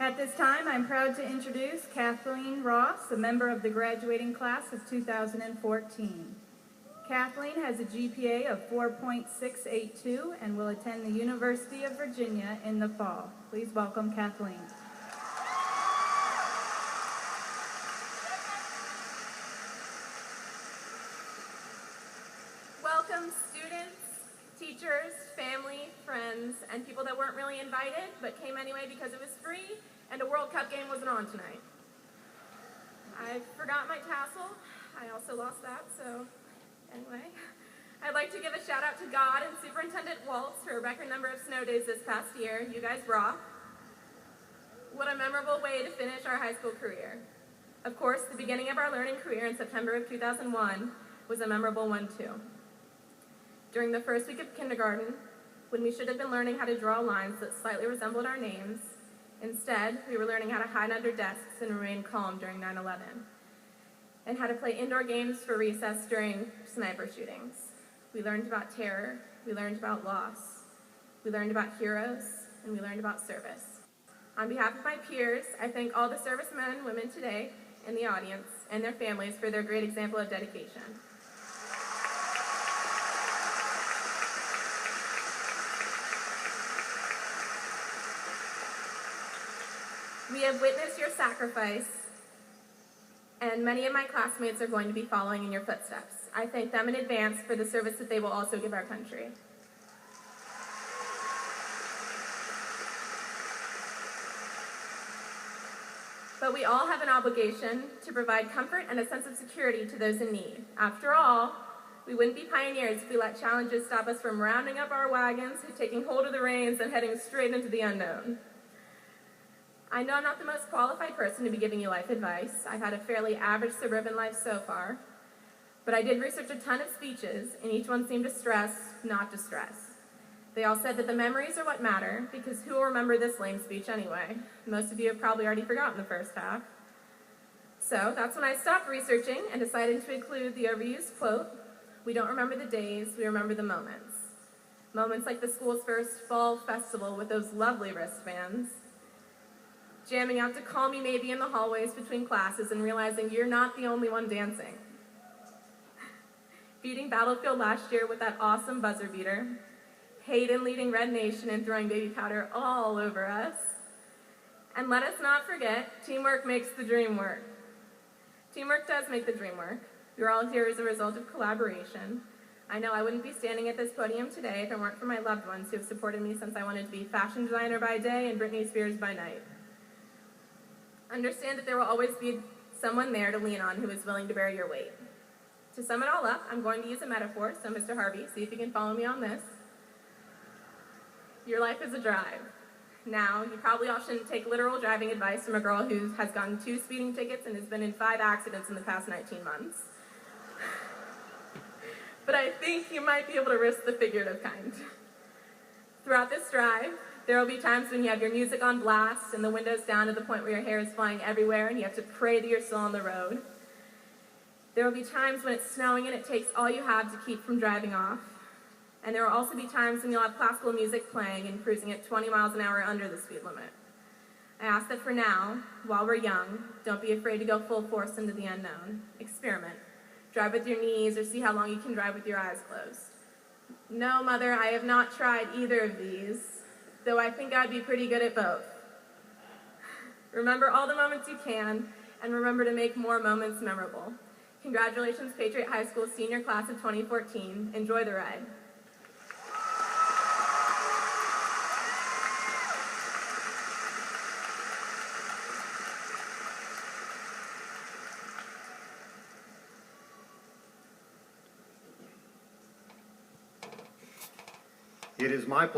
At this time, I'm proud to introduce Kathleen Ross, a member of the graduating class of 2014. Kathleen has a GPA of 4.682 and will attend the University of Virginia in the fall. Please welcome Kathleen. Welcome students, teachers, family, friends, and people that weren't really invited but came anyway because it was free and a World Cup game wasn't on tonight. I forgot my tassel. I also lost that, so anyway. I'd like to give a shout out to God and Superintendent Waltz for a record number of snow days this past year. You guys rock. What a memorable way to finish our high school career. Of course, the beginning of our learning career in September of 2001 was a memorable one too. During the first week of kindergarten, when we should have been learning how to draw lines that slightly resembled our names, instead, we were learning how to hide under desks and remain calm during 9/11, and how to play indoor games for recess during sniper shootings. We learned about terror, we learned about loss, we learned about heroes, and we learned about service. On behalf of my peers, I thank all the servicemen and women today in the audience and their families for their great example of dedication. We have witnessed your sacrifice, and many of my classmates are going to be following in your footsteps. I thank them in advance for the service that they will also give our country. But we all have an obligation to provide comfort and a sense of security to those in need. After all, we wouldn't be pioneers if we let challenges stop us from rounding up our wagons, taking hold of the reins, and heading straight into the unknown. I know I'm not the most qualified person to be giving you life advice. I've had a fairly average suburban life so far, but I did research a ton of speeches, and each one seemed to stress, not distress. They all said that the memories are what matter, because who will remember this lame speech anyway? Most of you have probably already forgotten the first half. So that's when I stopped researching and decided to include the overused quote, "We don't remember the days, we remember the moments." Moments like the school's first fall festival with those lovely wristbands, jamming out to Call Me Maybe in the hallways between classes and realizing you're not the only one dancing. Beating Battlefield last year with that awesome buzzer beater. Hayden leading Red Nation and throwing baby powder all over us. And let us not forget, teamwork makes the dream work. Teamwork does make the dream work. We're all here as a result of collaboration. I know I wouldn't be standing at this podium today if it weren't for my loved ones who have supported me since I wanted to be fashion designer by day and Britney Spears by night. Understand that there will always be someone there to lean on who is willing to bear your weight. To sum it all up, I'm going to use a metaphor, so Mr. Harvey, see if you can follow me on this. Your life is a drive. Now, you probably all shouldn't take literal driving advice from a girl who has gotten 2 speeding tickets and has been in 5 accidents in the past 19 months. But I think you might be able to risk the figurative kind. Throughout this drive, there will be times when you have your music on blast and the windows down to the point where your hair is flying everywhere and you have to pray that you're still on the road. There will be times when it's snowing and it takes all you have to keep from driving off. And there will also be times when you'll have classical music playing and cruising at 20 miles an hour under the speed limit. I ask that for now, while we're young, don't be afraid to go full force into the unknown. Experiment. Drive with your knees or see how long you can drive with your eyes closed. No, Mother, I have not tried either of these, though I think I'd be pretty good at both. Remember all the moments you can, and remember to make more moments memorable. Congratulations, Patriot High School senior class of 2014. Enjoy the ride. It is my pleasure